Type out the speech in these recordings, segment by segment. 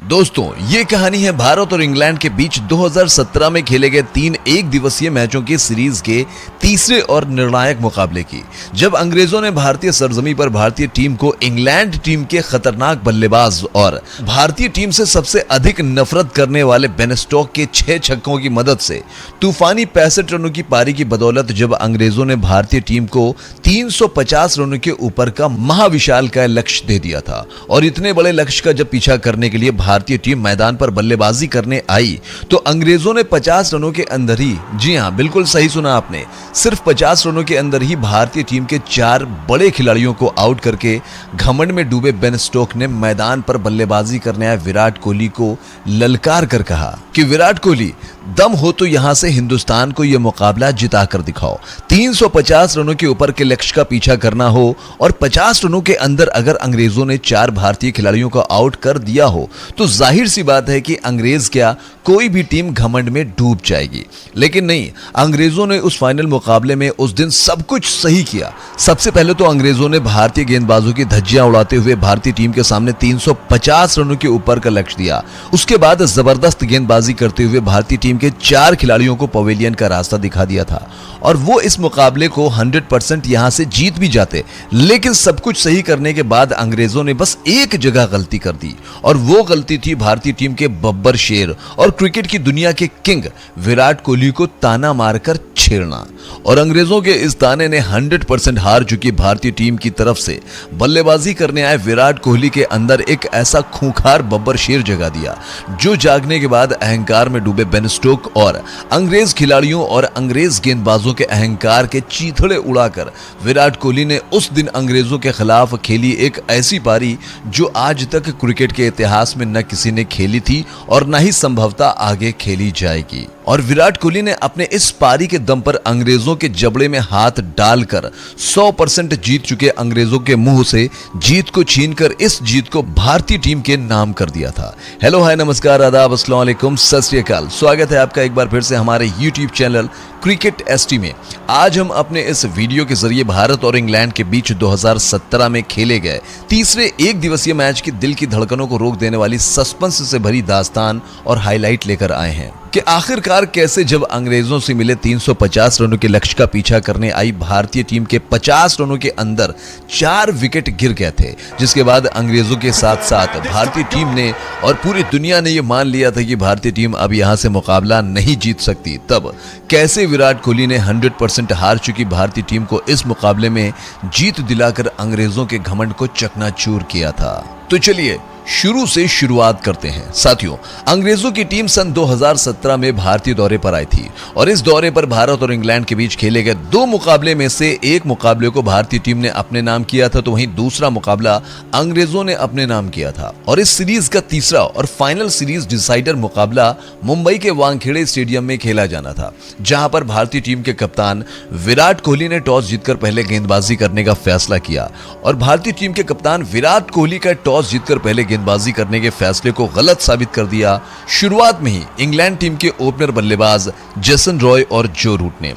दोस्तों, ये कहानी है भारत और इंग्लैंड के बीच 2017 में खेले गए 3 एक दिवसीय मैचों की सीरीज के तीसरे और निर्णायक मुकाबले की, जब अंग्रेजों ने भारतीय सरजमी पर भारतीय टीम को इंग्लैंड टीम के खतरनाक बल्लेबाज और भारतीय टीम से सबसे अधिक नफरत करने वाले बेन स्टोक्स के 6 छक्कों की मदद से तूफानी 65 रनों की पारी की बदौलत जब अंग्रेजों ने भारतीय टीम को 350 रनों के ऊपर का महाविशाल का लक्ष्य दे दिया था। और इतने बड़े लक्ष्य का जब पीछा करने के लिए भारतीय टीम मैदान पर बल्लेबाजी करने आई तो अंग्रेजों ने 50 रनों के अंदर ही, जी हां बिल्कुल सही सुना आपने, सिर्फ 50 रनों के अंदर ही भारतीय टीम के 4 बड़े खिलाड़ियों को आउट करके घमंड में डूबे बेन स्टोक्स ने मैदान पर बल्लेबाजी करने आए विराट कोहली को ललकार कर कहा कि विराट कोहली, दम हो तो यहां से हिंदुस्तान को यह मुकाबला जिता कर दिखाओ। 350 रनों के ऊपर के लक्ष्य का पीछा करना हो और 50 रनों के अंदर अगर अंग्रेजों ने 4 भारतीय खिलाड़ियों को आउट कर दिया हो तो जाहिर सी बात है कि अंग्रेज क्या, कोई भी टीम घमंड में डूब जाएगी। लेकिन नहीं, अंग्रेजों ने उस फाइनल मुकाबले में उस दिन सब कुछ सही किया। सबसे पहले तो अंग्रेजों ने भारतीय गेंदबाजों की धज्जियां उड़ाते हुए भारतीय टीम के सामने 350 रनों के ऊपर का लक्ष्य दिया। उसके बाद जबरदस्त गेंदबाजी करते हुए भारतीय टीम के 4 खिलाड़ियों को पवेलियन का रास्ता दिखा दिया था और वो इस मुकाबले को 100% यहां से जीत भी जाते। लेकिन सब कुछ सही करने के बाद अंग्रेजों ने बस एक जगह गलती कर दी और वो गलती थी भारतीय टीम के बब्बर शेर और क्रिकेट की दुनिया के किंग विराट कोहली को ताना मारकर छेड़ना। और अंग्रेजों के इस ताने ने 100% हार चुकी भारतीय टीम की तरफ से बल्लेबाजी करने आए विराट कोहली के अंदर एक ऐसा खूंखार बब्बर शेर जगा दिया, जो जागने के बाद अहंकार में डूबे बेन स्टोक्स और अंग्रेज खिलाड़ियों और अंग्रेज गेंदबाजों के अहंकार के चीथड़े उड़ाकर विराट कोहली ने उस दिन अंग्रेजों के खिलाफ खेली एक ऐसी पारी जो आज तक क्रिकेट के इतिहास में न किसी ने खेली थी और न ही संभवतः आगे खेली जाएगी। और विराट कोहली ने अपने इस पारी के दम पर अंग्रेजों के जबड़े में हाथ डालकर 100% जीत चुके अंग्रेजों के मुंह से जीत को छीनकर इस जीत को भारतीय टीम के नाम कर दिया था। हेलो, हाय, नमस्कार, आदाब, अस्सलाम वालेकुम, सत श्री अकाल। स्वागत है आपका एक बार फिर से हमारे YouTube चैनल क्रिकेट एसटी में। आज हम अपने इस वीडियो के जरिए भारत और इंग्लैंड के बीच 2017 में खेले गए तीसरे एक दिवसीय मैच की दिल की धड़कनों को रोक देने वाली सस्पेंस से भरी दास्तान और हाईलाइट लेकर आए हैं कि आखिरकार कैसे जब अंग्रेजों से मिले 350 रनों के लक्ष्य का पीछा करने आई भारतीय टीम के 50 रनों के अंदर 4 विकेट गिर गए थे, जिसके बाद अंग्रेजों के साथ साथ भारतीय टीम ने और पूरी दुनिया ने यह मान लिया था कि भारतीय टीम अब यहां से मुकाबला नहीं जीत सकती। तब कैसे विराट कोहली ने 100% हार चुकी भारतीय टीम को इस मुकाबले में जीत दिलाकर अंग्रेजों के घमंड को चकनाचूर किया था। तो चलिए शुरू से शुरुआत करते हैं। साथियों, अंग्रेजों की टीम सन 2017 में भारतीय दौरे पर आई थी और इस दौरे पर भारत और इंग्लैंड के बीच खेले गए 2 मुकाबले में से एक मुकाबले को भारतीय टीम ने अपने नाम किया था, तो वहीं दूसरा मुकाबला अंग्रेजों ने अपने नाम किया था। और इस सीरीज का तीसरा और फाइनल सीरीज डिसाइडर मुकाबला मुंबई के वानखेड़े स्टेडियम में खेला जाना था, जहां पर भारतीय टीम के कप्तान विराट कोहली ने टॉस जीतकर पहले गेंदबाजी करने का फैसला किया और भारतीय टीम के कप्तान विराट कोहली का टॉस जीतकर पहले गेंदबाजी करने के फैसले को गलत साबित कर दिया। शुरुआत में ही इंग्लैंड टीम के ओपनर बल्लेबाज जेसन रॉय और जो रूट ने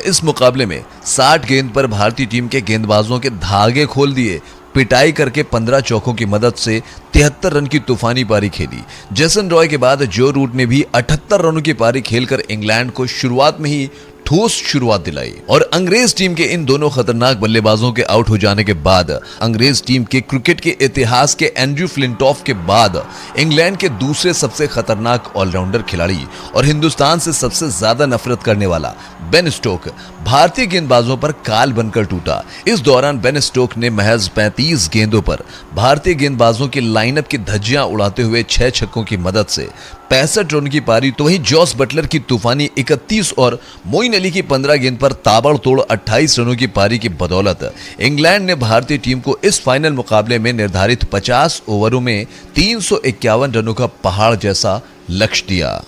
इस मुकाबले में 60 गेंद पर भारतीय टीम के गेंदबाजों के धागे खोल दिए। पिटाई करके 15 चौकों की मदद से 73 रन की तूफानी पारी खेली। जेसन रॉय के बाद जो रूट ने भी 78 रनों की पारी खेलकर इंग्लैंड को शुरुआत में ही ठोस शुरुआत दिलाई। और अंग्रेज टीम के इन दोनों खतरनाक बल्लेबाजों के आउट हो जाने के बाद अंग्रेज टीम के क्रिकेट के इतिहास के एंड्रू फ्लिंटॉफ के बाद इंग्लैंड के दूसरे सबसे खतरनाक ऑलराउंडर खिलाड़ी और हिंदुस्तान से सबसे ज्यादा नफरत करने वाला बेन स्टोक्स भारतीय गेंदबाजों पर काल बनकर टूटा। इस दौरान बेन स्टोक्स ने महज 35 गेंदों पर भारतीय गेंदबाजों की लाइनअप की धज्जियां उड़ाते हुए 6 छक्कों की मदद से 65 रन की पारी, तो वहीं जॉस बटलर की तूफानी 31 और मोइन अली की 15 गेंद पर ताबड़तोड़ 28 रनों की पारी की बदौलत इंग्लैंड ने भारतीय टीम को इस फाइनल मुकाबले में निर्धारित 50 ओवरों में 351 रनों का पहाड़ जैसा लक्ष्य दिया।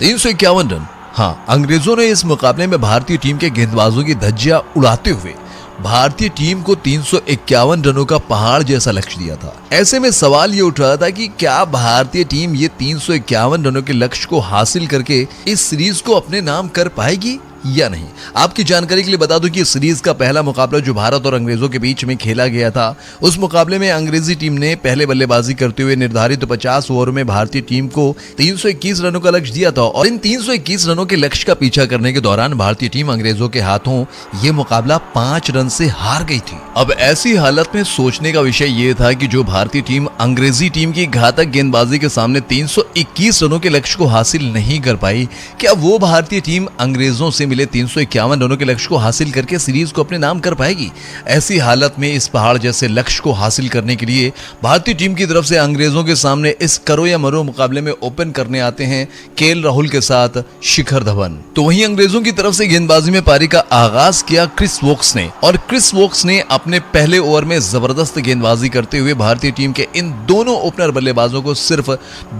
351 रन। हाँ, अंग्रेजों ने इस मुकाबले में भारतीय टीम के गेंदबाजों की धज्जियां उड़ाते हुए भारतीय टीम को 351 रनों का पहाड़ जैसा लक्ष्य दिया था। ऐसे में सवाल ये उठ रहा था कि क्या भारतीय टीम ये 351 रनों के लक्ष्य को हासिल करके इस सीरीज को अपने नाम कर पाएगी या नहीं। आपकी जानकारी के लिए बता दूं कि इस सीरीज का पहला मुकाबला जो भारत और अंग्रेजों के बीच में खेला गया था, उस मुकाबले में अंग्रेजी टीम ने पहले बल्लेबाजी करते हुए निर्धारित 50 ओवर में भारतीय टीम को 321 रनों का लक्ष्य दिया था और इन 321 रनों के लक्ष्य का पीछा करने के दौरान भारतीय टीम अंग्रेजों के हाथों ये मुकाबला 5 रन से हार गई थी। अब ऐसी हालत में सोचने का विषय ये था कि जो भारतीय टीम अंग्रेजी टीम की घातक गेंदबाजी के सामने 321 रनों के लक्ष्य को हासिल नहीं कर पाई, क्या वो भारतीय टीम अंग्रेजों से मिले 351 रनों के लक्ष्य को हासिल करके सीरीज को अपने नाम कर पाएगी? ऐसी हालत में इस पहाड़ जैसे लक्ष्य को हासिल करने के लिए भारतीय टीम की तरफ से अंग्रेजों के सामने इस करो या मरो मुकाबले में ओपन करने आते हैं केएल राहुल के साथ शिखर धवन। तो वहीं अंग्रेजों की तरफ से गेंदबाजी में पारी का आगाज किया क्रिस वोक्स ने और क्रिस वोक्स ने अपने पहले ओवर में जबरदस्त गेंदबाजी करते हुए भारतीय टीम के इन दोनों ओपनर बल्लेबाजों को सिर्फ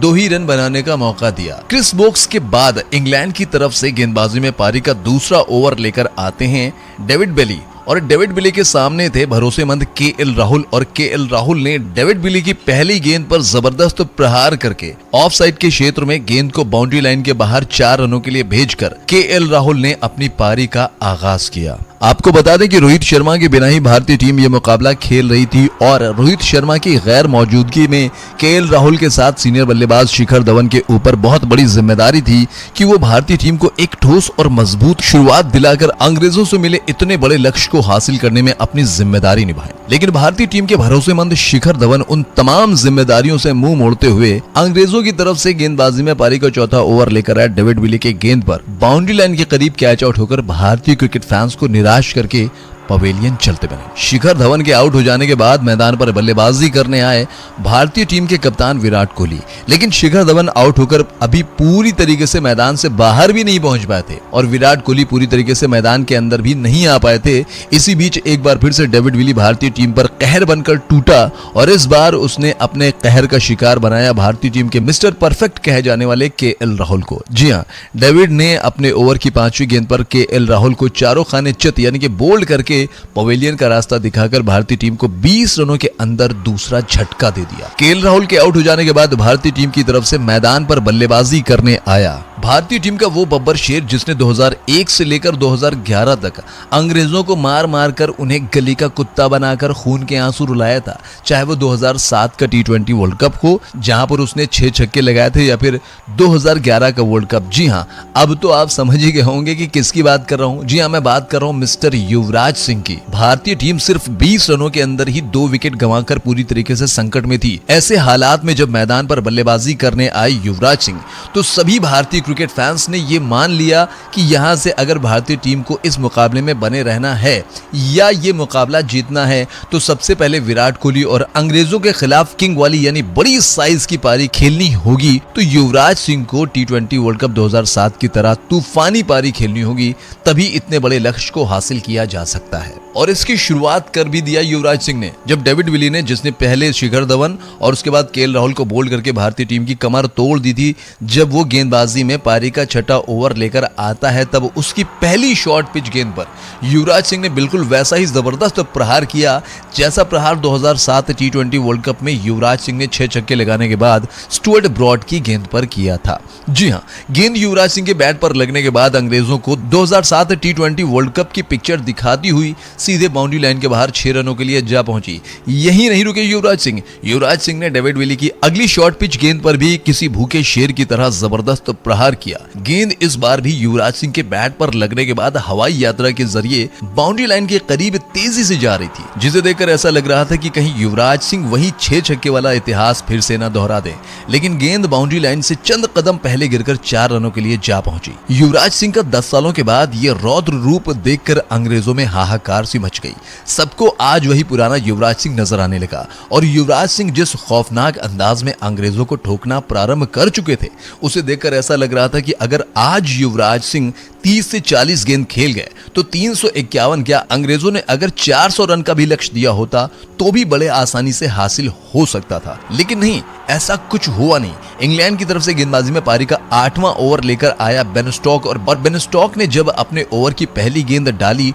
2 ही रन बनाने का मौका दिया। क्रिस वोक्स के बाद इंग्लैंड की तरफ से गेंदबाजी में पारी का दूसरा ओवर लेकर आते हैं डेविड बेली और डेविड बिली के सामने थे भरोसेमंद केएल राहुल और केएल राहुल ने डेविड बिली की पहली गेंद पर जबरदस्त प्रहार करके ऑफ साइड के क्षेत्र में गेंद को बाउंड्री लाइन के बाहर 4 रनों के लिए भेजकर केएल राहुल ने अपनी पारी का आगाज किया। आपको बता दें कि रोहित शर्मा के बिना ही भारतीय टीम ये मुकाबला खेल रही थी और रोहित शर्मा की गैर मौजूदगी में केएल राहुल के साथ सीनियर बल्लेबाज शिखर धवन के ऊपर बहुत बड़ी जिम्मेदारी थी कि वो भारतीय टीम को एक ठोस और मजबूत शुरुआत दिलाकर अंग्रेजों से मिले इतने बड़े लक्ष्य को हासिल करने में अपनी जिम्मेदारी निभाएं। लेकिन भारतीय टीम के भरोसेमंद शिखर धवन उन तमाम जिम्मेदारियों से मुंह मोड़ते हुए अंग्रेजों की तरफ से गेंदबाजी में पारी का चौथा ओवर लेकर आए डेविड बिली के गेंद पर बाउंड्री लाइन के करीब कैच आउट होकर भारतीय क्रिकेट फैंस को निराश करके पवेलियन चलते बने। शिखर धवन के आउट हो जाने के बाद मैदान पर बल्लेबाजी करने आए भारतीय टीम के कप्तान विराट कोहली, लेकिन शिखर धवन आउट होकर अभी पूरी तरीके से मैदान से बाहर भी नहीं पहुंच पाए थे और विराट कोहली पूरी तरीके से मैदान के अंदर भी नहीं आ पाए थे। इसी बीच एक बार फिर से डेविड विली भारतीय टीम पर कहर बनकर टूटा और इस बार उसने अपने कहर का शिकार बनाया भारतीय टीम के मिस्टर परफेक्ट कहे जाने वाले केएल राहुल को। जी हाँ, डेविड ने अपने ओवर की 5वीं गेंद पर केएल राहुल को चारों खाने चित यानी कि बोल्ड करके पवेलियन का रास्ता दिखाकर भारतीय टीम को 20 रनों के अंदर दूसरा झटका दे दिया। केएल राहुल के आउट हो जाने के बाद भारतीय टीम की तरफ से मैदान पर बल्लेबाजी करने आया भारतीय टीम का वो बब्बर शेर जिसने 2001 से लेकर 2011 तक अंग्रेजों को मार मार कर उन्हें गली का कुत्ता बनाकर खून के आंसू रुलाया था। चाहे वो 2007 का T20 वर्ल्ड कप हो जहां पर उसने 6 छक्के लगाए थे या फिर 2011 का वर्ल्ड कप। जी हां, अब तो आप समझ ही गए होंगे कि किसकी बात कर रहा हूं। जी हां, मैं बात कर रहा हूं मिस्टर युवराज सिंह की। भारतीय टीम सिर्फ 20 रनों के अंदर ही 2 विकेट गंवाकर पूरी तरीके से संकट में थी। ऐसे हालात में जब मैदान पर बल्लेबाजी करने आए युवराज सिंह तो सभी भारतीय क्रिकेट फैंस ने ये मान लिया कि यहां से अगर भारतीय टीम को इस मुकाबले में बने रहना है या ये मुकाबला जीतना है तो सबसे पहले विराट कोहली और अंग्रेजों के खिलाफ किंग वाली यानी बड़ी साइज की पारी खेलनी होगी। तो युवराज सिंह को T20 वर्ल्ड कप 2007 की तरह तूफानी पारी खेलनी होगी, तभी इतने बड़े लक्ष्य को हासिल किया जा सकता है। और इसकी शुरुआत कर भी दिया युवराज सिंह ने जब डेविड विली ने, जिसने पहले शिखर धवन और उसके बाद केएल राहुल को बोल्ड करके भारतीय टीम की कमर तोड़ दी थी, जब वो गेंदबाजी में पारी का छठा ओवर लेकर आता है तब उसकी पहली शॉर्ट पिच गेंद पर युवराज सिंह ने बिल्कुल वैसा ही जबरदस्त प्रहार किया जैसा प्रहार 2007 T20 वर्ल्ड कप में युवराज सिंह ने 6 छक्के लगाने के बाद स्टुअर्ट ब्रॉड की गेंद पर किया था। जी हां, गेंद युवराज सिंह के बैट पर लगने के बाद अंग्रेजों को 2007 T20 वर्ल्ड कप की पिक्चर दिखाती हुई सीधे बाउंड्री लाइन के बाहर 6 रनों के लिए जा पहुंची। यही नहीं रुके युवराज सिंह ने डेविड विली की अगली शॉर्ट पिच गेंद पर भी किसी भूखे शेर की तरह जबरदस्त प्रहार किया। गेंद इस बार भी युवराज सिंह के बैट पर लगने के बाद हवाई यात्रा के जरिए बाउंड्री लाइन के करीब तेजी से जा रही थी, जिसे देखकर ऐसा लग रहा था कि कहीं युवराज सिंह वही 6 छक्के वाला इतिहास फिर से न दोहरा दे। लेकिन गेंद बाउंड्री लाइन से चंद कदम पहले गिरकर 4 रनों के लिए जा पहुंची। युवराज सिंह का 10 सालों के बाद ये रौद्र रूप देखकर अंग्रेजों में हाहाकार सी मच गई। सबको आज वही पुराना युवराज सिंह नजर आने लगा और युवराज सिंह जिस खौफनाक अंदाज में अंग्रेजों को ठोकना प्रारंभ कर चुके थे, उसे देखकर ऐसा लग रहा था कि अगर आज युवराज सिंह 30 से 40 गेंद खेल गए तो 351 क्या अंग्रेजों ने अगर 400 रन का भी लक्ष्य दिया होता तो भी बड़े आसानी से हासिल हो सकता था। लेकिन नहीं, ऐसा कुछ हुआ नहीं। इंग्लैंड की तरफ से गेंदबाजी में पारी का 8वां ओवर लेकर आया बेन स्टोक और बेन स्टोक ने जब अपने ओवर की पहली गेंद डाली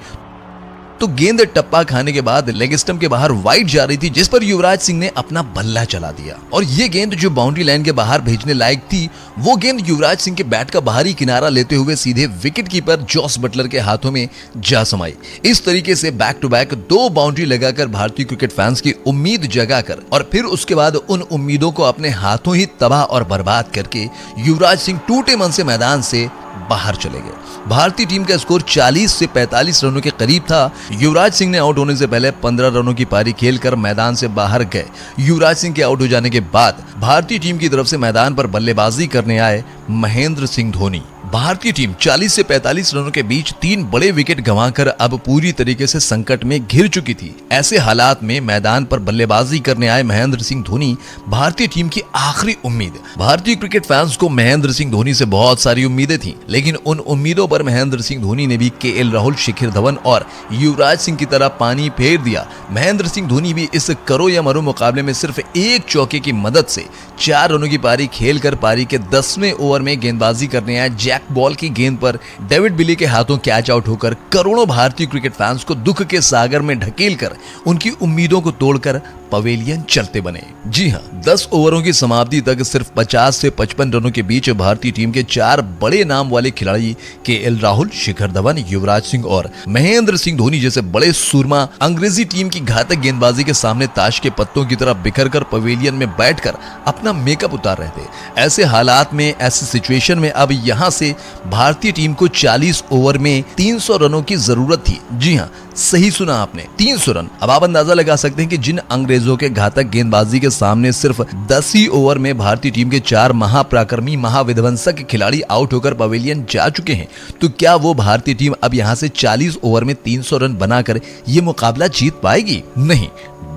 तो गेंद टप्पा खाने के बाद लेग स्टंप के बाहर वाइड जा रही थी, जिस पर युवराज सिंह ने अपना बल्ला चला दिया और ये गेंद जो बाउंड्री लाइन के बाहर भेजने लायक थी, वो गेंद युवराज सिंह के बैट का बाहरी किनारा लेते हुए सीधे विकेट कीपर जॉस बटलर के हाथों में जा समाई। इस तरीके से बैक टू बैक 2 बाउंड्री लगाकर भारतीय क्रिकेट फैंस की उम्मीद जगाकर और फिर उसके बाद उन उम्मीदों को अपने हाथों ही तबाह और बर्बाद करके युवराज सिंह टूटे मन से मैदान से बाहर चले गए। भारतीय टीम का स्कोर 40 से 45 रनों के करीब था। युवराज सिंह ने आउट होने से पहले 15 रनों की पारी खेलकर मैदान से बाहर गए। युवराज सिंह के आउट हो जाने के बाद भारतीय टीम की तरफ से मैदान पर बल्लेबाजी करने आए महेंद्र सिंह धोनी। भारतीय टीम 40 से 45 रनों के बीच 3 बड़े विकेट गंवाकर अब पूरी तरीके से संकट में घिर चुकी थी। ऐसे हालात में मैदान पर बल्लेबाजी करने आए महेंद्र सिंह धोनी भारतीय टीम की आखिरी उम्मीद। भारतीय क्रिकेट फैंस को महेंद्र सिंह धोनी से बहुत सारी उम्मीदें थीं, लेकिन उन उम्मीदों पर महेंद्र सिंह धोनी ने भी केएल राहुल, शिखर धवन और युवराज सिंह की तरह पानी फेर दिया। महेंद्र सिंह धोनी भी इस करो या मरो मुकाबले में सिर्फ एक चौके की मदद से 4 रनों की पारी खेलकर पारी के 10वें ओवर में गेंदबाजी करने आए। जैक बॉल की गेंद पर डेविड विली के हाथों कैच आउट होकर करोड़ों भारतीय क्रिकेट फैंस को दुख के सागर में ढकेलकर उनकी उम्मीदों को तोड़कर पवेलियन चलते बने। जी हां, 10 ओवरों की समाप्ति तक सिर्फ 50 से 55 रनों के बीच भारतीय टीम के 4 बड़े नाम वाले खिलाड़ी केएल राहुल, शिखर धवन, युवराज सिंह और महेंद्र सिंह धोनी जैसे बड़े सूरमा अंग्रेजी टीम की घातक गेंदबाजी के सामने ताश के पत्तों की तरह बिखरकर पवेलियन में बैठकर अपना मेकअप उतार रहे थे। ऐसे हालात में, ऐसी सिचुएशन में अब यहां से भारतीय टीम को 40 ओवर में 300 रनों की जरूरत थी। जी हां, सही सुना आपने, 300 रन। अब आप अंदाजा लगा सकते हैं कि जिन अंग्रेजों के घातक गेंदबाजी के सामने सिर्फ 10 ही ओवर में भारतीय टीम के 4 महापराक्रमी, महाविध्वंसक खिलाड़ी आउट होकर पवेलियन जा चुके हैं, तो क्या वो भारतीय टीम अब यहां से 40 ओवर में 300 रन बनाकर ये मुकाबला जीत पाएगी? नहीं,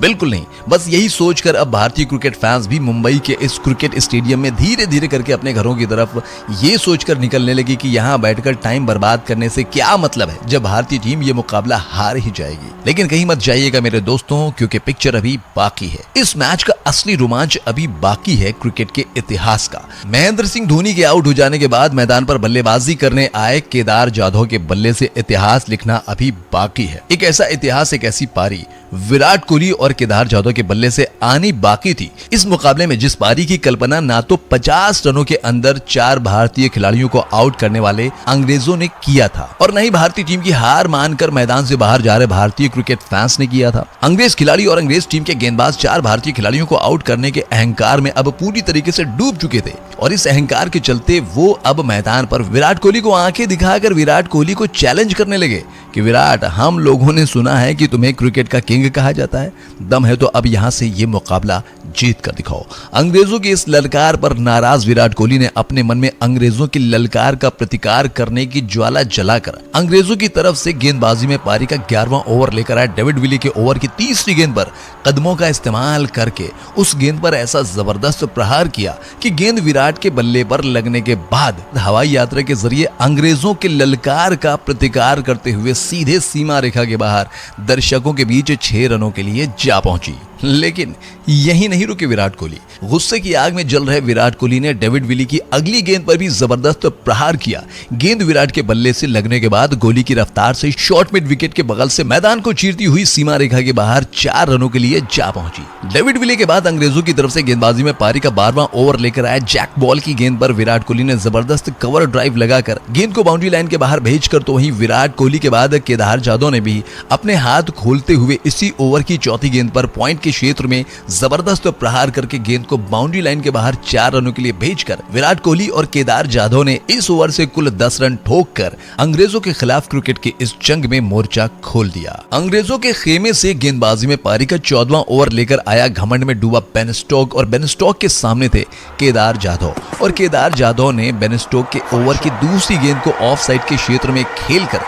बिल्कुल नहीं। बस यही सोचकर अब भारतीय क्रिकेट फैंस भी मुंबई के इस क्रिकेट स्टेडियम में धीरे धीरे करके अपने घरों की तरफ ये सोचकर निकलने लगी कि यहां बैठकर टाइम बर्बाद करने से क्या मतलब है, जब भारतीय टीम ये मुकाबला हार ही जाएगी। लेकिन कहीं मत जाइएगा मेरे दोस्तों, क्योंकि पिक्चर अभी बाकी है। इस मैच का असली रोमांच अभी बाकी है क्रिकेट के इतिहास का। महेंद्र सिंह धोनी के आउट हो जाने के बाद मैदान पर बल्लेबाजी करने आए केदार जाधव के बल्ले से इतिहास लिखना अभी बाकी है। एक ऐसा इतिहास, एक ऐसी पारी विराट कोहली और केदार जाधव के बल्ले से आनी बाकी थी। इस मुकाबले में जिस पारी की कल्पना ना तो 50 रनों के अंदर 4 भारतीय खिलाड़ियों को आउट करने वाले अंग्रेजों ने किया था, और न ही भारतीय टीम की हार मानकर मैदान से बाहर जा रहे भारतीय क्रिकेट फैंस ने किया था। अंग्रेज खिलाड़ी और अंग्रेज टीम के गेंदबाज 4 भारतीय खिलाड़ियों को आउट करने के अहंकार में अब पूरी तरीके से डूब चुके थे, और इस अहंकार के चलते वो अब मैदान पर विराट कोहली को आंखें दिखाकर विराट कोहली को चैलेंज करने लगे कि विराट, हम लोगों ने सुना है कि तुम्हें क्रिकेट का किंग कहा जाता है, दम है तो अब यहां से ये मुकाबला जीत कर दिखाओ। अंग्रेजों की इस ललकार पर नाराज विराट कोहली ने अपने मन में अंग्रेजों की ललकार का प्रतिकार करने की ज्वाला जलाकर अंग्रेजों की तरफ से गेंदबाजी में पारी का 11वां ओवर लेकर आए। डेविड विली के ओवर की तीसरी गेंद पर कदमों का इस्तेमाल करके उस गेंद पर ऐसा जबरदस्त प्रहार किया कि गेंद विराट के बल्ले पर लगने के बाद हवाई यात्रा के जरिए अंग्रेजों के ललकार का प्रतिकार करते हुए सीधे सीमा रेखा के बाहर दर्शकों के बीच 6 रनों के लिए जा पहुंची। लेकिन यही नहीं रुके विराट कोहली। गुस्से की आग में जल रहे विराट कोहली ने डेविड विली की अगली गेंद पर भी जबरदस्त प्रहार किया। गेंद विराट के बल्ले से लगने के बाद गोली की रफ्तार से शॉर्ट मिड विकेट के बगल से मैदान को चीरती हुई सीमा रेखा के बाहर 4 रनों के लिए जा पहुंची। डेविड विली के बाद अंग्रेजों की तरफ से गेंदबाजी में पारी का 12वां ओवर लेकर आए जैक बॉल की गेंद पर विराट कोहली ने जबरदस्त कवर ड्राइव लगाकर गेंद को बाउंड्री लाइन के बाहर भेजकर, तो वहीं विराट कोहली के बाद केदार जाधव ने भी अपने हाथ खोलते हुए इसी ओवर की चौथी गेंद पर पॉइंट के क्षेत्र में जबरदस्त प्रहार करके गेंद को बाउंड्री लाइन के बाहर 4 रनों के लिए भेजकर विराट कोहली और केदार जाधव ने इस ओवर से कुल 10 रन ठोककर अंग्रेजों के खिलाफ क्रिकेट की इस जंग में मोर्चा खोल दिया। अंग्रेजों के खेमे से गेंदबाजी में पारी का 14वां ओवर लेकर आया घमंड में डूबा बेन स्टोक, और बेन स्टोक के सामने थे केदार जाधव, और केदार जाधव ने बेन स्टोक के ओवर की दूसरी गेंद को ऑफ साइड के क्षेत्र में खेलकर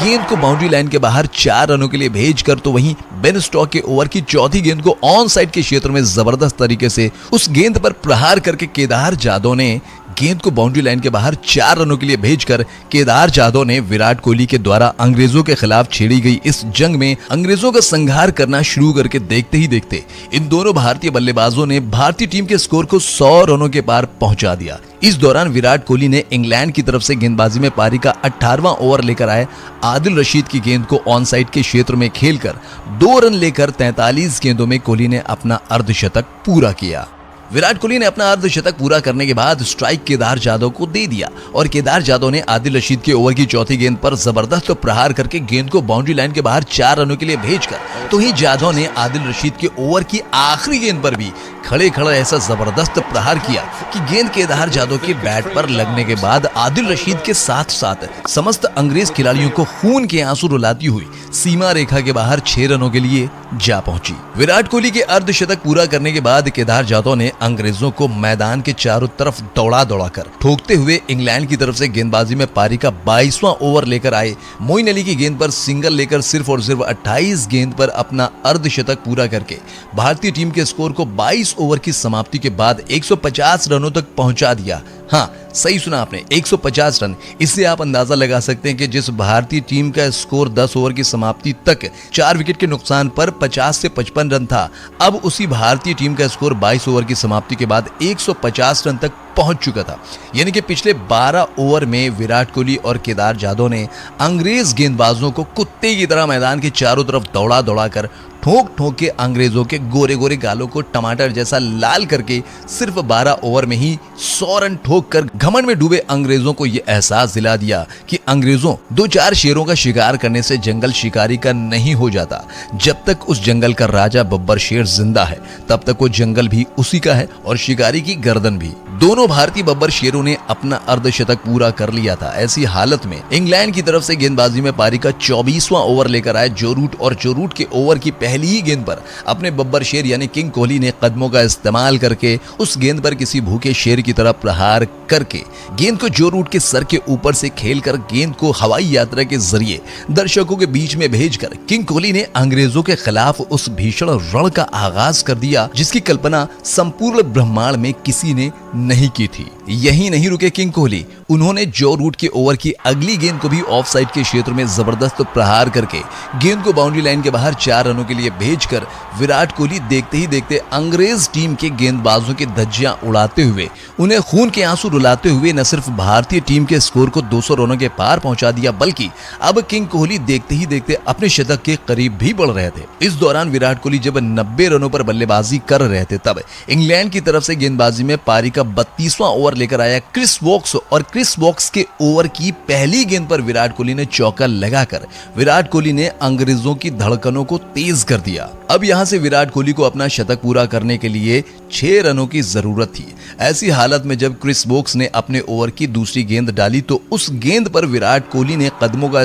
गेंद को बाउंड्री लाइन के बाहर 4 रनों के लिए भेजकर, तो वहीं बेन स्टोक के ओवर की चौथी गेंद को ऑन साइड के क्षेत्र में जबरदस्त तरीके से उस गेंद पर प्रहार करके केदार जाधव ने गेंद को बाउंड्री लाइन के बाहर 4 रनों के लिए भेजकर केदार जाधव ने विराट कोहली के द्वारा अंग्रेजों के खिलाफ छेड़ी गई इस जंग में अंग्रेजों का संहार करना शुरू करके देखते ही देखते इन दोनों भारतीय बल्लेबाजों ने भारतीय टीम के स्कोर को 100 रनों के पार पहुंचा दिया। इस दौरान विराट कोहली ने इंग्लैंड की तरफ से गेंदबाजी में पारी का 18वां ओवर लेकर आए आदिल रशीद की गेंद को ऑन साइड के क्षेत्र में खेलकर 2 रन लेकर 43 गेंदों में कोहली ने अपना अर्धशतक पूरा किया। विराट कोहली ने अपना अर्धशतक पूरा करने के बाद स्ट्राइक केदार जाधव को दे दिया और केदार जाधव ने आदिल रशीद के ओवर की चौथी गेंद पर जबरदस्त प्रहार करके गेंद को बाउंड्री लाइन के बाहर 4 रनों के लिए भेजकर तो ही जाधव ने आदिल रशीद के ओवर की आखिरी गेंद पर भी खड़े खड़े ऐसा जबरदस्त प्रहार किया कि गेंद केदार जाधव के बैट पर लगने के बाद आदिल रशीद के साथ साथ समस्त अंग्रेज खिलाड़ियों को खून के आंसू रुलाती हुई सीमा रेखा के बाहर 6 रनों के लिए जा पहुंची। विराट कोहली के अर्धशतक पूरा करने के बाद केदार जाधव ने अंग्रेजों को मैदान के चारों तरफ दौड़ा ठोकते हुए इंग्लैंड की तरफ से गेंदबाजी में पारी का 22वां ओवर लेकर आए मोइन अली की गेंद पर सिंगल लेकर सिर्फ और सिर्फ 28 गेंद पर अपना अर्धशतक पूरा करके भारतीय टीम के स्कोर को 22 ओवर की समाप्ति के बाद 150 रनों तक पहुंचा दिया। हाँ, सही सुना आपने, 150 रन। इससे आप अंदाजा लगा सकते हैं कि जिस भारतीय टीम का स्कोर 10 ओवर की समाप्ति तक 4 विकेट के नुकसान पर 50 से 55 रन था, अब उसी भारतीय टीम का स्कोर 22 ओवर की समाप्ति के बाद 150 रन तक पहुंच चुका था। यानी कि पिछले 12 ओवर में विराट कोहली और केदार जाधव ने अंग्रेज गेंदबाजों को कुत्ते की तरह मैदान के चारों तरफ दौड़ा कर ठोक के अंग्रेजों के गोरे गोरे गालों को टमाटर जैसा लाल करके सिर्फ 12 ओवर में ही 100 रन ठोक कर घमंड में डूबे अंग्रेजों को यह एहसास दिला दिया कि अंग्रेजों 2-4 शेरों का शिकार करने से जंगल शिकारी का नहीं हो जाता। जब तक उस जंगल का राजा बब्बर शेर जिंदा है तब तक वो जंगल भी उसी का है और शिकारी की गर्दन भी। दोनों भारतीय बब्बर शेरों ने अपना अर्धशतक पूरा कर लिया था। ऐसी हालत में इंग्लैंड की तरफ से गेंदबाजी में पारी का 24वां ओवर लेकर आए जो रूट के ओवर की पहली ही गेंद पर अपने बब्बर शेर यानी किंग कोहली ने कदमों का इस्तेमाल करके उस गेंद पर किसी भूखे शेर की तरह प्रहार करके गेंद को जो रूट के सर के ऊपर से खेलकर गेंद को हवाई यात्रा के जरिए दर्शकों के बीच में भेजकर किंग कोहली ने अंग्रेजों के खिलाफ उस भीषण रण का आगाज कर दिया जिसकी कल्पना संपूर्ण ब्रह्मांड में किसी ने नहीं की थी। यही नहीं रुके किंग कोहली, उन्होंने जो रूट के ओवर की अगली गेंद को भी ऑफ साइड के क्षेत्र में जबरदस्त प्रहार करके गेंद को बाउंड्री लाइन के बाहर 4 रनों के लिए भेजकर विराट कोहली देखते ही देखते अंग्रेज टीम के गेंदबाजों की धज्जियां उड़ाते हुए उन्हें खून के आंसू रुलाते हुए न सिर्फ भारतीय टीम के स्कोर को 200 रनों के पार पहुंचा दिया बल्कि अब किंग कोहली देखते ही देखते अपने शतक के करीब भी बढ़ रहे थे। इस दौरान विराट कोहली जब 90 रनों पर बल्लेबाजी कर रहे थे तब इंग्लैंड की तरफ से गेंदबाजी में पारी का 32वां ओवर लेकर आया क्रिस वोक्स और क्रिस वोक्स के ओवर की पहली गेंद पर विराट कोहली ने चौका लगाकर विराट कोहली ने अंग्रेजों की धड़कनों को तेज कर दिया। अब यहां से विराट कोहली को अपना शतक पूरा करने के लिए 6 रनों की जरूरत थी। ऐसी हालत में जब क्रिस वोक्स ने अपने ओवर की दूसरी गेंद डाली तो उस गेंद पर विराट कोहली ने कदमों का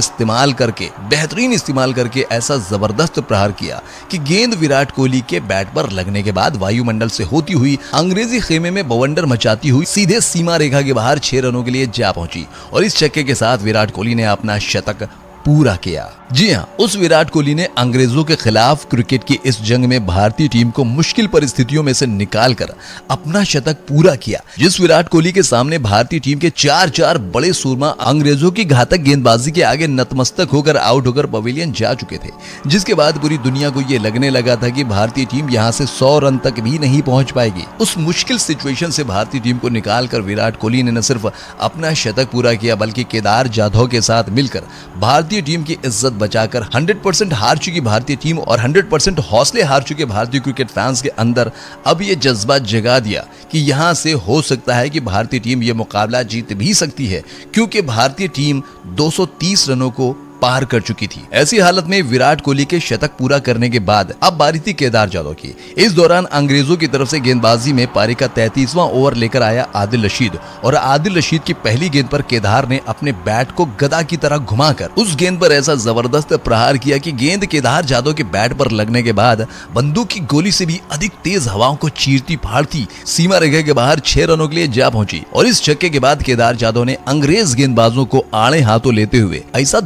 बेहतरीन इस्तेमाल करके ऐसा जबरदस्त प्रहार किया कि गेंद विराट कोहली के बैट पर लगने के बाद वायुमंडल से होती हुई अंग्रेजी खेमे में बवंडर मचाती हुई सीधे सीमा रेखा के बाहर 6 रनों के लिए जा पहुंची और इस छक्के के साथ विराट कोहली ने अपना शतक पूरा किया। जी हां, उस विराट कोहली ने अंग्रेजों के खिलाफ क्रिकेट की इस जंग में भारतीय टीम को मुश्किल परिस्थितियों में से निकालकर अपना शतक पूरा किया। जिस विराट कोहली के सामने भारतीय टीम के 4 बड़े सूरमा अंग्रेजों की घातक गेंदबाजी के आगे नतमस्तक होकर आउट होकर पवेलियन जा चुके थे, जिसके बाद पूरी दुनिया को यह लगने लगा था कि भारतीय टीम यहां से 100 रन तक भी नहीं पहुंच पाएगी। उस मुश्किल सिचुएशन से भारतीय टीम को निकालकर विराट कोहली ने न सिर्फ अपना शतक पूरा किया बल्कि केदार जाधव के साथ मिलकर भारतीय टीम की इज्जत बचाकर 100% हार चुकी भारतीय टीम और 100% हौसले हार चुके भारतीय क्रिकेट फैंस के अंदर अब ये जज्बा जगा दिया कि यहां से हो सकता है कि भारतीय टीम ये मुकाबला जीत भी सकती है क्योंकि भारतीय टीम 230 रनों को पार कर चुकी थी। ऐसी हालत में विराट कोहली के शतक पूरा करने के बाद अब बारी थी केदार जाधव की। इस दौरान अंग्रेजों की तरफ से गेंदबाजी में पारी का 33वां ओवर लेकर आया आदिल रशीद और आदिल रशीद की पहली गेंद पर केदार ने अपने बैट को गदा की तरह घुमाकर उस गेंद पर ऐसा जबरदस्त प्रहार किया कि गेंद केदार जाधव के बैट पर लगने के बाद बंदूक की गोली से भी अधिक तेज हवाओं को चीरती फाड़ती सीमा रेखा के बाहर 6 रनों के लिए जा पहुंची और इस छक्के के बाद केदार जाधव ने अंग्रेज गेंदबाजों को आड़े हाथों लेते हुए ऐसा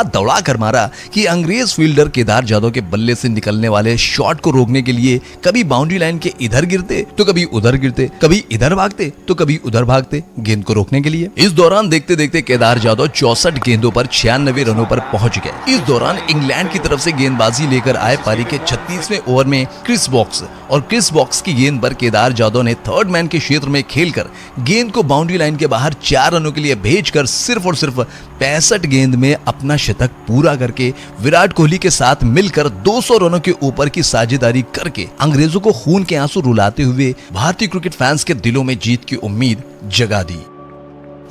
दौड़ा कर मारा कि अंग्रेज फील्डर केदार जाधव के बल्ले से निकलने वाले शॉट को रोकने के लिए कभी बाउंड्री लाइन के इधर गिरते तो कभी उधर गिरते, कभी इधर भागते तो कभी उधर भागते गेंद को रोकने के लिए। इस दौरान देखते देखते केदार जाधव 64 गेंदों पर 96 रनों पर पहुंच गए। इस दौरान इंग्लैंड की तरफ से गेंदबाजी लेकर आए पारी के 36वें ओवर में क्रिस वॉक्स की गेंद पर केदार जाधव ने थर्ड मैन के क्षेत्र में खेलकर गेंद को बाउंड्री लाइन के बाहर 4 रनों के लिए भेजकर सिर्फ और सिर्फ 65 गेंद में अपना शतक पूरा करके विराट कोहली के साथ मिलकर 200 रनों के ऊपर की साझेदारी करके अंग्रेजों को खून के आंसू रुलाते हुए भारतीय क्रिकेट फैंस के दिलों में जीत की उम्मीद जगा दी।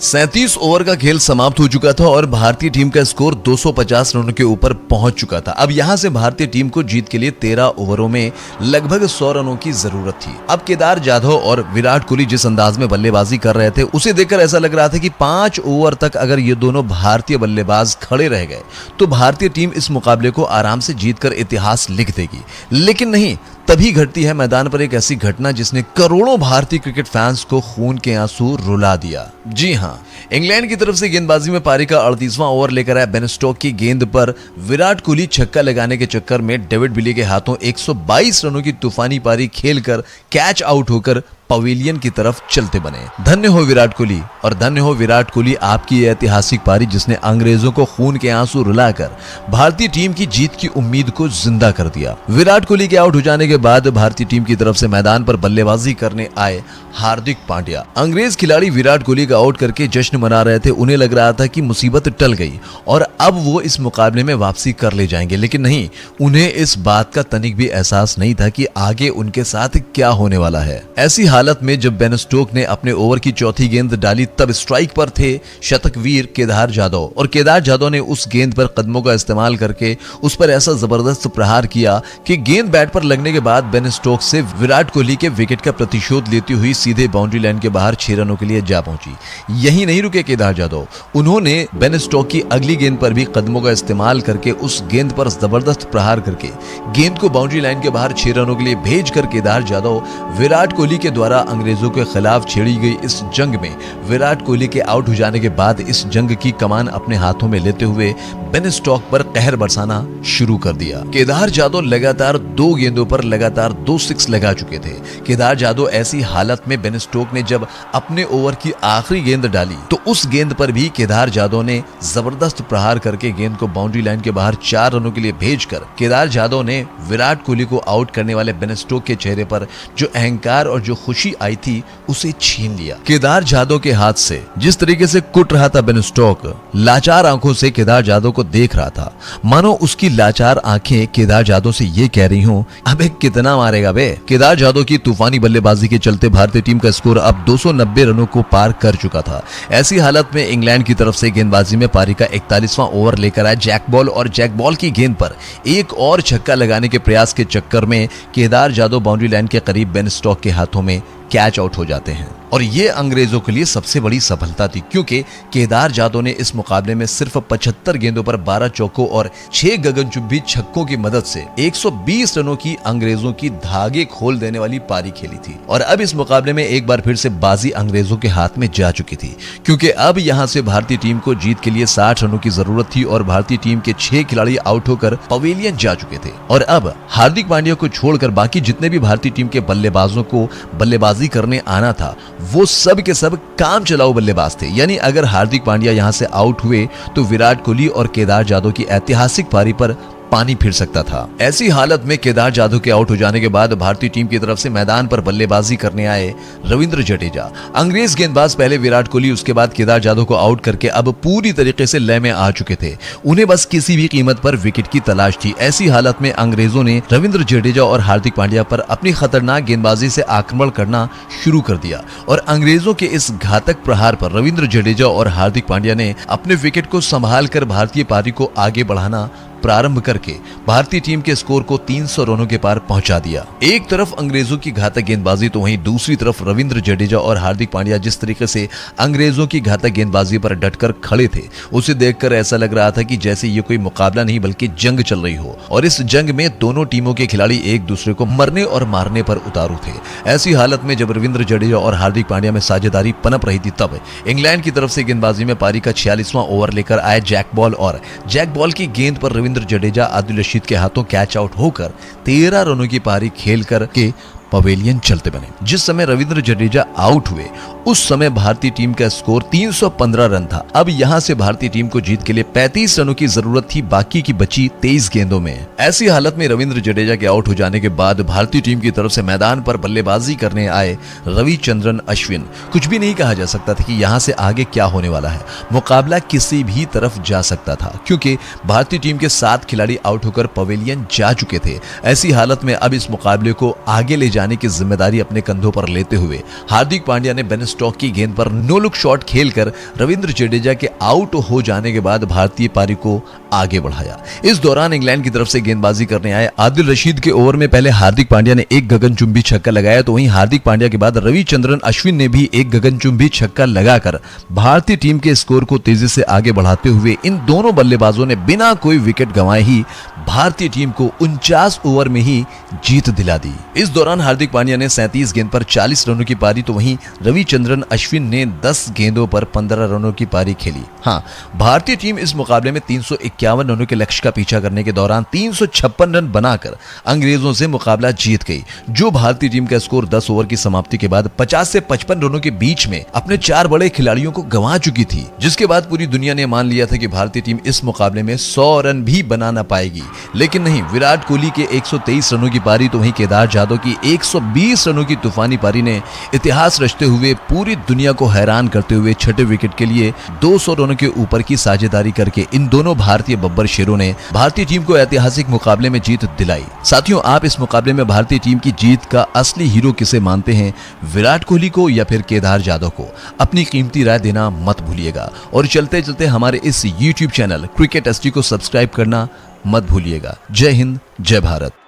37 ओवर का खेल समाप्त हो चुका था और भारतीय टीम का स्कोर 250 रनों के ऊपर पहुंच चुका था। अब यहां से भारतीय टीम को जीत के लिए 13 ओवरों में लगभग 100 रनों की जरूरत थी। अब केदार जाधव और विराट कोहली जिस अंदाज में बल्लेबाजी कर रहे थे उसे देखकर ऐसा लग रहा था कि 5 ओवर तक अगर ये दोनों भारतीय बल्लेबाज खड़े रह गए तो भारतीय टीम इस मुकाबले को आराम से जीतकर इतिहास लिख देगी। लेकिन नहीं, तभी घटती है मैदान पर एक ऐसी घटना जिसने करोड़ों भारतीय क्रिकेट फैंस को खून के आंसू रुला दिया। जी हां, इंग्लैंड की तरफ से गेंदबाजी में पारी का 38वां ओवर लेकर आए बेन स्टोक्स की गेंद पर विराट कोहली छक्का लगाने के चक्कर में डेविड विली के हाथों 122 रनों की तूफानी पारी खेलकर कैच आउट होकर पवेलियन की तरफ चलते बने। धन्य हो विराट कोहली और धन्य हो विराट कोहली आपकी यह ऐतिहासिक पारी जिसने अंग्रेजों को खून के आंसू रुलाकर भारतीय टीम की जीत की उम्मीद को जिंदा कर दिया। विराट कोहली के आउट हो जाने के बाद भारतीय टीम की तरफ से मैदान पर बल्लेबाजी करने आए हार्दिक पांड्या। अंग्रेज खिलाड़ी विराट कोहली का आउट करके जश्न मना रहे थे। उन्हें लग रहा था कि मुसीबत टल गई और अब वो इस मुकाबले में वापसी कर ले जाएंगे, लेकिन नहीं, उन्हें इस बात का तनिक भी एहसास नहीं था कि आगे उनके साथ क्या होने वाला है। ऐसी हालत में जब बेन स्टोक्स ने अपने ओवर की चौथी गेंद डाली तब स्ट्राइक पर थे शतकवीर केदार जाधव और केदार जाधव ने उस गेंद पर कदमों का इस्तेमाल करके उस पर ऐसा जबरदस्त प्रहार किया कि गेंद बैट पर लगने के बाद बेन स्टोक्स से विराट कोहली के विकेट का प्रतिशोध लेती हुई सीधे बाउंड्री लाइन के बाहर 6 रनों के लिए जा पहुंची। यही नहीं रुके केदार जाधव, उन्होंने बेन स्टोक्स की अगली गेंद पर भी कदमों का इस्तेमाल करके उस गेंद पर जबरदस्त प्रहार करके गेंद को बाउंड्री लाइन के बाहर 6 रनों के लिए भेजकर केदार जाधव विराट कोहली के द्वारा अंग्रेजों के खिलाफ छेड़ी गई इस जंग में विराट कोहली के आउट हो जाने के बाद इस जंग की कमान अपने हाथों में लेते हुए बेन स्टोक्स पर कहर बरसाना शुरू कर दिया। केदार जाधव लगातार 2 गेंदों पर लगातार 2 सिक्स लगा चुके थे। केदार जाधव ऐसी हालत में बेन स्टोक्स ने जब अपने ओवर की आखिरी गेंद डाली तो उस गेंद पर भी केदार जाधव ने जबरदस्त प्रहार करके गेंद को बाउंड्री लाइन के बाहर 4 रनों के लिए भेजकर केदार जाधव ने विराट कोहली को आउट करने वाले बेन स्टोक्स के चेहरे पर जो अहंकार और जो खुशी आई थी उसे छीन लिया। केदार जाधव के हाथ से जिस तरीके से कुट रहा था बेन स्टोक्स, लाचार आंखों से केदार जाधव को देख रहा था, मानो उसकी लाचार आंखें केदार जाधव से ये कह रही हूं, अबे कितना मारेगा बे। केदार जाधव की तूफानी बल्लेबाजी के चलते भारतीय टीम का स्कोर अब 290 रनों को पार कर चुका था। ऐसी हालत में इंग्लैंड की तरफ से गेंदबाजी में पारी का 41वां ओवर लेकर आए जैक बॉल और जैक बॉल की गेंद पर एक और छक्का लगाने के प्रयास के चक्कर में केदार जाधव बाउंड्री लाइन के करीब बेन स्टोक्स के हाथों में कैच आउट हो जाते हैं और ये अंग्रेजों के लिए सबसे बड़ी सफलता थी क्योंकि केदार जाधव ने इस मुकाबले में सिर्फ 75 गेंदों पर 12 चौकों और 6 गगनचुंबी छक्कों की मदद से 120 रनों की अंग्रेजों की धागे खोल देने वाली पारी खेली थी। और अब इस मुकाबले में एक बार फिर से बाजी अंग्रेजों के हाथ में जा चुकी थी क्योंकि अब यहां से भारतीय टीम को जीत के लिए 60 रनों की जरूरत थी और भारतीय टीम के 6 खिलाड़ी आउट होकर पवेलियन जा चुके थे। और अब हार्दिक पांड्या को छोड़कर बाकी जितने भी भारतीय टीम के बल्लेबाजों को बल्लेबाजी करने आना था वो सब के सब काम चलाऊ बल्लेबाज थे। यानी अगर हार्दिक पांड्या यहां से आउट हुए तो विराट कोहली और केदार जाधव की ऐतिहासिक पारी पर पानी फिर सकता था। ऐसी हालत में केदार जाधव के आउट हो जाने के बाद भारतीय टीम की तरफ से मैदान पर बल्लेबाजी करने आए रविंद्र जडेजा। अंग्रेज गेंदबाज पहले विराट कोहली उसके बाद केदार जाधव को आउट करके अब पूरी तरीके से लय में आ चुके थे। उन्हें बस किसी भी कीमत पर विकेट की तलाश थी। ऐसी हालत में अंग्रेजों ने रविंद्र जडेजा और हार्दिक पांड्या पर अपनी खतरनाक गेंदबाजी से आक्रमण करना शुरू कर दिया और अंग्रेजों के इस घातक प्रहार पर रविंद्र जडेजा और हार्दिक पांड्या ने अपने विकेट को संभाल कर भारतीय पारी को आगे बढ़ाना प्रारंभ करके भारतीय टीम के स्कोर को 300 रनों के पार पहुंचा दिया। एक तरफ अंग्रेजों की घातक गेंदबाजी तो वहीं दूसरी तरफ रविंद्र जडेजा और हार्दिक पांड्या जिस तरीके से अंग्रेजों की घातक गेंदबाजी पर डटकर खड़े थे, उसे देखकर ऐसा लग रहा था कि जैसे ये कोई मुकाबला नहीं बल्कि जंग चल रही हो और इस जंग में दोनों टीमों के खिलाड़ी एक दूसरे को मरने और मारने पर उतारू थे। ऐसी हालत में जब रविंद्र जडेजा और हार्दिक पांड्या में साझेदारी पनप रही थी, तब इंग्लैंड की तरफ से गेंदबाजी में पारी का 46वां ओवर लेकर आए जैक बॉल और जैक बॉल की गेंद पर रविंद्र जडेजा आदिल रशीद के हाथों कैच आउट होकर 13 रनों की पारी खेल कर के पवेलियन चलते बने। जिस समय रविंद्र जडेजा आउट हुए उस समय भारतीय टीम का स्कोर 315 रन था। अब यहां से भारतीय टीम को जीत के लिए 35 रनों की जरूरत थी बाकी की बची 23 गेंदों में। ऐसी हालत में रविंद्र जडेजा के आउट हो जाने के बाद भारतीय टीम की तरफ से मैदान पर बल्लेबाजी करने आए रविचंद्रन अश्विन। कुछ भी नहीं कहा जा सकता था कि यहां से आगे क्या होने वाला है। मुकाबला किसी भी तरफ जा सकता था क्योंकि भारतीय टीम के 7 खिलाड़ी आउट होकर पवेलियन जा चुके थे। ऐसी हालत में अब इस मुकाबले को आगे ले जाने की जिम्मेदारी अपने कंधों पर लेते हुए हार्दिक पांड्या ने बेन स्टोक्स की गेंद पर नो लुक शॉट खेलकर रविंद्र जडेजा के आउट हो जाने के बाद भारतीय पारी को आगे बढ़ाया। इस दौरान इंग्लैंड की तरफ से गेंदबाजी करने आए आदिल रशीद के ओवर में पहले हार्दिक पांड्या ने एक गगनचुंबी छक्का लगाया, तो वहीं हार्दिक पांड्या के बाद रविचंद्रन अश्विन ने भी एक गगनचुंबी छक्का लगाकर भारतीय टीम के स्कोर को तेजी से आगे बढ़ाते हुए इन दोनों बल्लेबाजों ने बिना कोई विकेट गंवाए ही भारतीय टीम को 49 ओवर में ही जीत दिला दी। इस दौरान हार्दिक पांड्या ने 37 गेंद पर 40 रनों की पारी, तो वहीं रविचंद्रन अश्विन ने 10 गेंदों पर 15 रनों की पारी खेली। हाँ, भारतीय टीम इस मुकाबले में 351 रनों के लक्ष्य का पीछा करने के दौरान 356 रन बनाकर अंग्रेजों से मुकाबला जीत गई। जो भारतीय टीम का स्कोर 10 ओवर की समाप्ति के बाद 50 से 55 रनों के बीच में अपने 4 बड़े खिलाड़ियों को गंवा चुकी थी, जिसके बाद पूरी दुनिया ने मान लिया था कि भारतीय टीम इस मुकाबले में 100 रन भी बना ना पाएगी। लेकिन नहीं, विराट कोहली के 123 रनों की पारी तो वहीं केदार जाधव की 120 रनों की तूफानी पारी ने इतिहास रचते हुए पूरी दुनिया को हैरान करते हुए छठे विकेट के लिए 200 रनों के ऊपर की साझेदारी करके इन दोनों भारतीय बब्बर शेरों ने भारतीय टीम को ऐतिहासिक मुकाबले में जीत दिलाई। साथियों, आप इस मुकाबले में भारतीय टीम की जीत का असली हीरो किसे मानते हैं, विराट कोहली को या फिर केदार जाधव को? अपनी कीमती राय देना मत भूलिएगा और चलते चलते हमारे इस YouTube चैनल क्रिकेट एसटी को सब्सक्राइब करना मत भूलिएगा। जय हिंद, जय भारत।